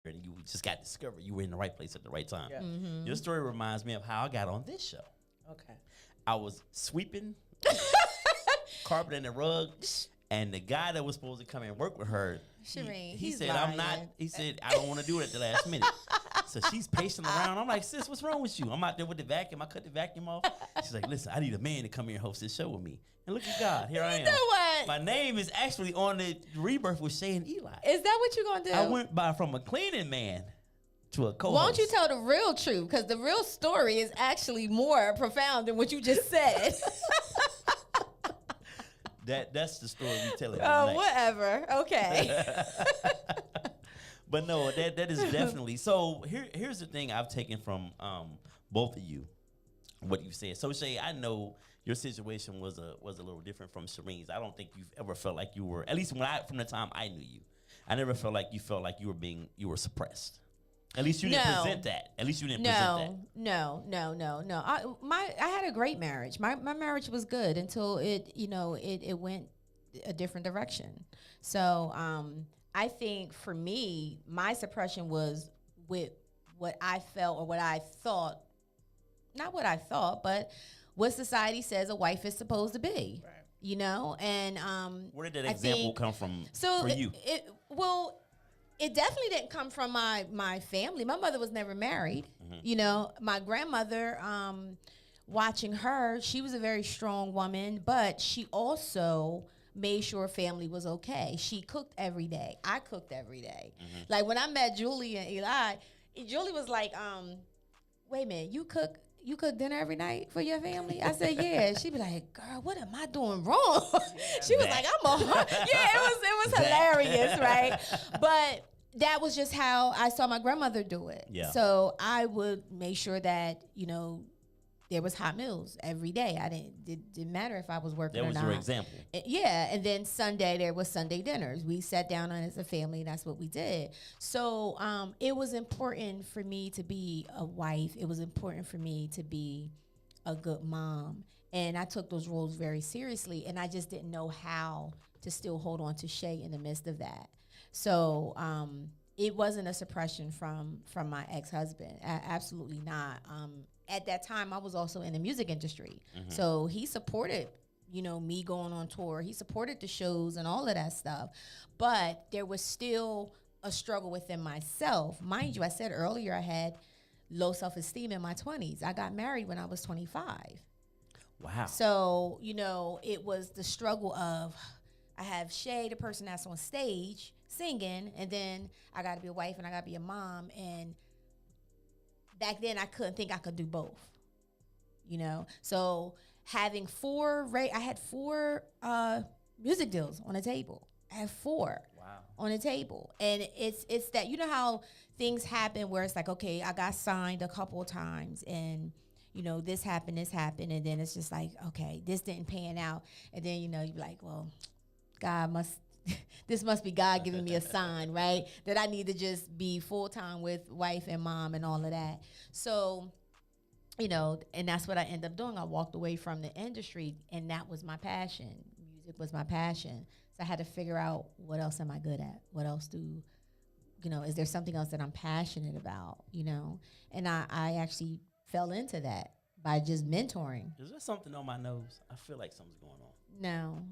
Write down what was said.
and you just got discovered. You were in the right place at the right time. Yeah. Your story reminds me of how I got on this show. Okay. I was sweeping carpet and the rug, and the guy that was supposed to come and work with her, Shireen, he he's said, lying. I'm not, he said, I don't want to do it at the last minute. So she's pacing around. I'm like, sis, what's wrong with you? I'm out there with the vacuum. I cut the vacuum off. She's like, listen, I need a man to come here and host this show with me. And look at God. Here I am. You know what? My name is actually on the Rebirth with Shay and Eli. Is that what you gonna do? I went from a cleaning man to a co-host. Why don't you tell the real truth? Because the real story is actually more profound than what you just said. That's the story we telling. Oh, whatever. Okay. But no, that is definitely. So here's the thing I've taken from both of you, what you said. So Shay, I know your situation was a little different from Shireen's. I don't think you've ever felt like you were, at least from the time I knew you, I never felt like you were suppressed. At least you didn't present that. At least you didn't present that. No. I had a great marriage. My marriage was good until it went a different direction. So I think for me, my suppression was with what I felt or what I thought, not what I thought, but what society says a wife is supposed to be. Right. You know, and where did that example come from for you? It definitely didn't come from my family. My mother was never married. Mm-hmm. You know, my grandmother, watching her, she was a very strong woman, but she also made sure family was okay. She cooked every day. I cooked every day. Mm-hmm. Like when I met Julie and Eli, Julie was like, wait a minute, you cook dinner every night for your family? I said, yeah. She'd be like, girl, what am I doing wrong? She was like, it was hilarious, right? But that was just how I saw my grandmother do it. Yeah. So I would make sure that, there was hot meals every day. It didn't matter if I was working or not. That was your example. Yeah, and then Sunday, there was Sunday dinners. We sat down as a family, and that's what we did. So it was important for me to be a wife. It was important for me to be a good mom. And I took those roles very seriously, and I just didn't know how to still hold on to Shay in the midst of that. So it wasn't a suppression from my ex-husband. Absolutely not. At that time, I was also in the music industry. Mm-hmm. So he supported, me going on tour. He supported the shows and all of that stuff. But there was still a struggle within myself. Mind you, I said earlier I had low self-esteem in my 20s. I got married when I was 25. Wow. So, it was the struggle of, I have Shay, the person that's on stage singing, and then I got to be a wife and I got to be a mom. And back then I couldn't think I could do both, So having I had four music deals on the table. I have four on the table. And it's that, how things happen where it's like, okay, I got signed a couple of times and, this happened. And then it's just like, okay, this didn't pan out. And then, you're like, well, this must be God giving me a sign, right? That I need to just be full-time with wife and mom and all of that. So, and that's what I ended up doing. I walked away from the industry, and that was my passion. Music was my passion. So I had to figure out, what else am I good at? What else is there something else that I'm passionate about, And I actually fell into that by just mentoring. Is there something on my nose? I feel like something's going on. No.